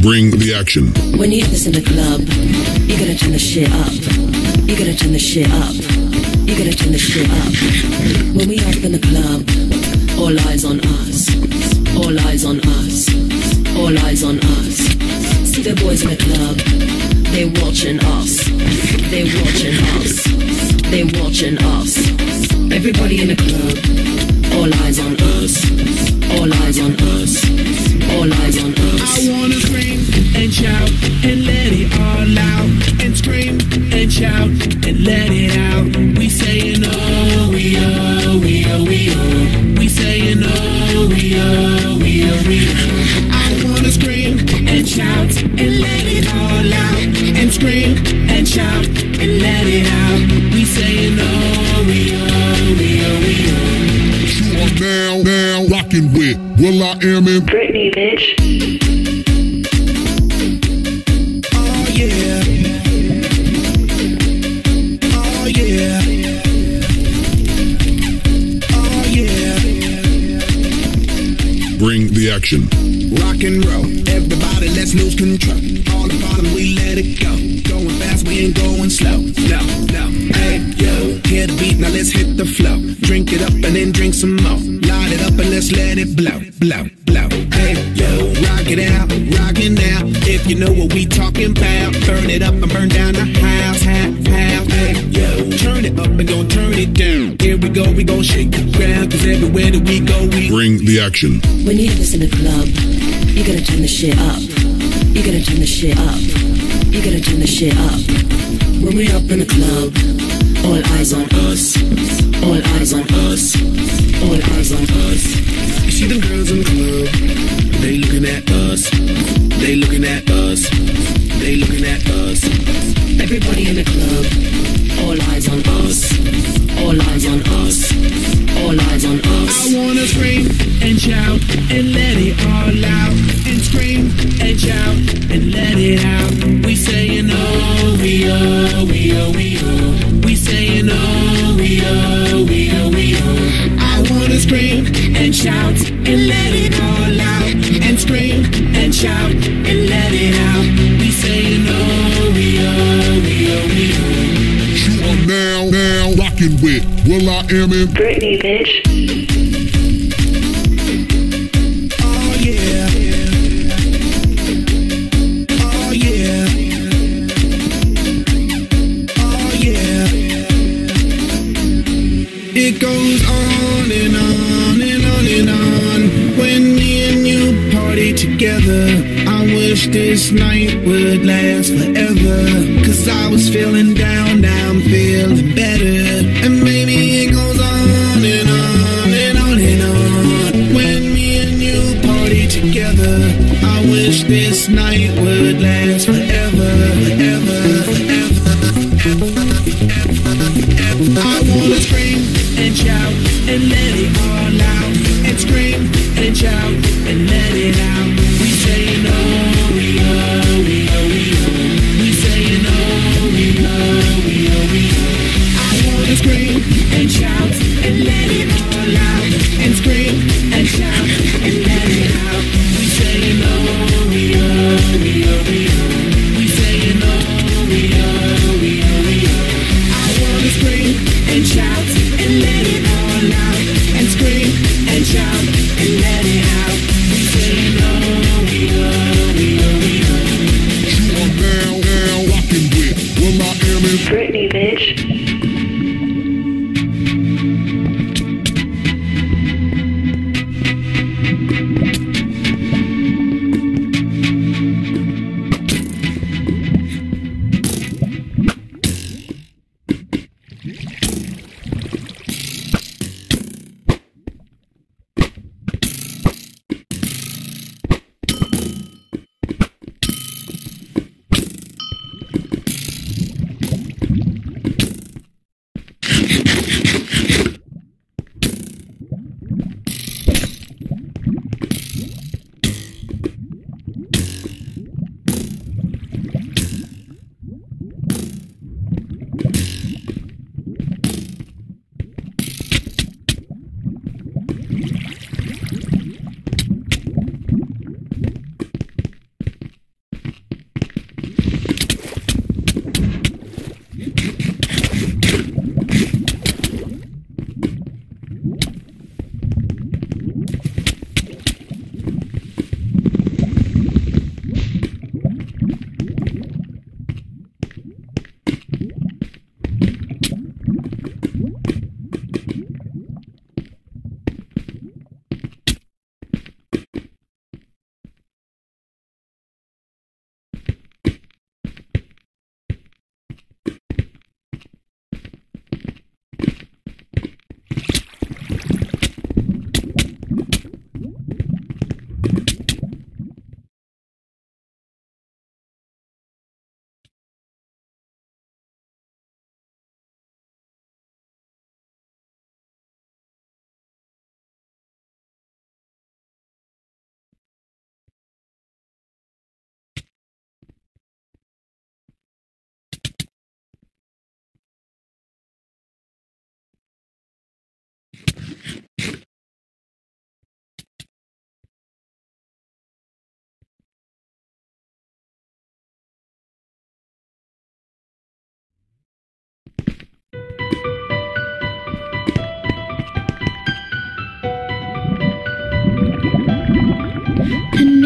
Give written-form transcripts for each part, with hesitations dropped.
Bring the action. When you hear this in the club, you gotta turn the shit up. You gotta turn the shit up. You gotta turn the shit up. When we up in the club, all eyes on us. All eyes on us. All eyes on us. See the boys in the club, they watching us. They watching us. They watching us. Everybody in the club, all eyes on us. All eyes on us. All eyes on us. I wanna scream and shout and let it all out. And scream and shout and let it out. We saying oh, we oh, we oh, we oh. We saying oh, we oh, we oh, we oh. I wanna scream and shout and let it all out. And scream and shout and let it out. We saying oh, we oh, we oh, we oh. You are now rocking with will.i.am in Britney, bitch. Oh yeah. Oh yeah. Oh yeah. Bring the action. Rock and roll, everybody let's lose control. All the bottom we let it go. Going fast, we ain't going slow. No, no, hey yo, hear the beat, now let's hit the flow. Drink it up and then drink some more. Light it up and let's let it blow, blow, blow. Hey yo, rock it out, rock it now. If you know what we talking about, burn it up and burn down the house, house. Hey yo, turn it up and gon' turn it down. Here we gon' shake the ground, cause everywhere that we go, we Bring the action. When you hear this in the club, you gotta turn the shit up. You gotta turn the shit up. You gotta turn the shit up. When we up in the club, all eyes on us. All eyes on us. All eyes on us. You see them girls in the club, they looking at us. They looking at us. They looking at us. Everybody in the club, all eyes on us. All eyes on us. All eyes on us. I wanna scream and shout and let it all out. And scream and shout and let it out. We saying oh, we oh, we oh, we oh. We saying oh, we oh, we oh, we oh. I wanna scream and shout and let it all out. And scream and shout and let it out. We saying oh, we oh, we oh, we oh. You are now rocking with will.i.am in Britney, bitch. Oh yeah. Oh yeah. Oh yeah. It goes on and on and on and on. When me and you party together, I wish this night would last forever. Cause I was feeling down, now I'm feeling better. And maybe it goes on and on and on and on. When me and you party together, I wish this night would last forever, forever, forever, forever. I wanna scream and shout and let it all out. And scream and shout and let it out. We saying oh, we oh, we oh, we oh. We saying oh, we oh, we oh, we oh. I wanna scream and shout and let it all out. And scream and shout and let it out. We saying oh, we oh, we oh, we oh. We saying oh, we oh, we oh, we oh. I wanna scream and shout and let it all out. And scream and shout and let it out. We saying oh, we oh, we oh, we oh. You are now rocking with will.i.am in Britney, bitch.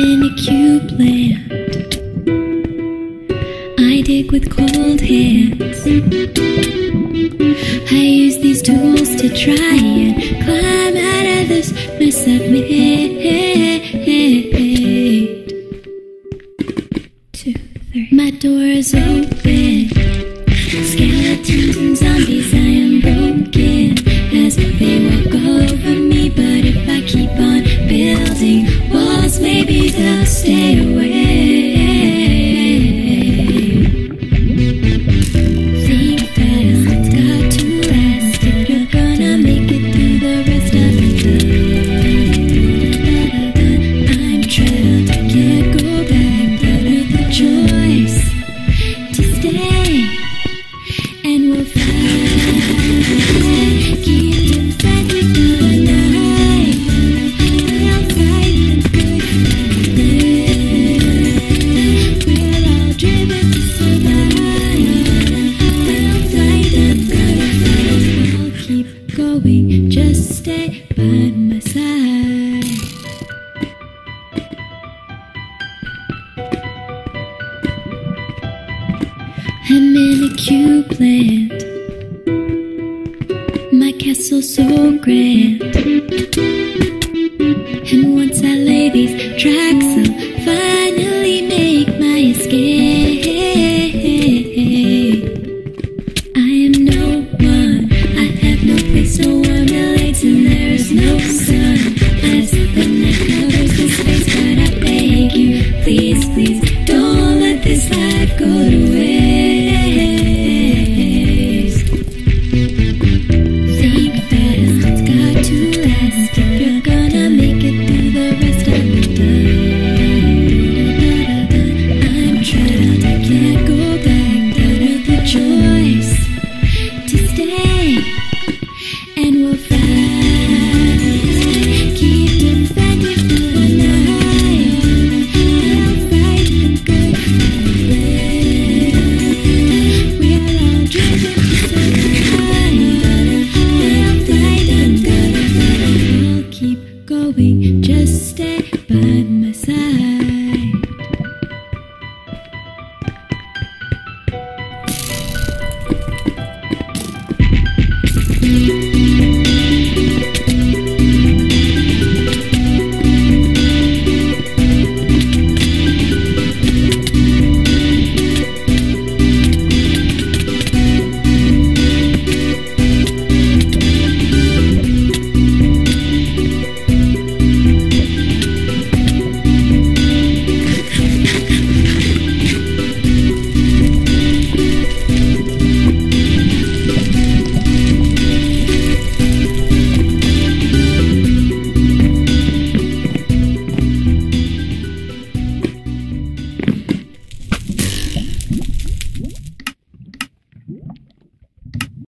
in a cube land. I dig with cold hands. I use these tools to try and climb out of this mess I've made. 2, 3. My door is open. Skeletons and zombies, I am broken as they walk all over me. But if I keep on building walls, maybe they'll stay away. Think fast, it's got to last if you're gonna make it through the rest of the night. I'm trapped, I can't go back, but with the choice to stay. And we'll fight, keep them fed with the night. We'll fight the good fight. We're all driven to survive. We'll fight the good fight. I'll keep going, just stay by my side. I'm in a cube land. My castle's so grand. And once I lay these tracks, I'll finally make my escape. I am no one, I have no place, no warm relates, and there's no sun as the night covers the space. But I beg you, please, please, don't let this life go to waste. Think fast, it's got to last if you're gonna make it through the rest of the night. I'm trapped, I can't go back, but with the choice to stay.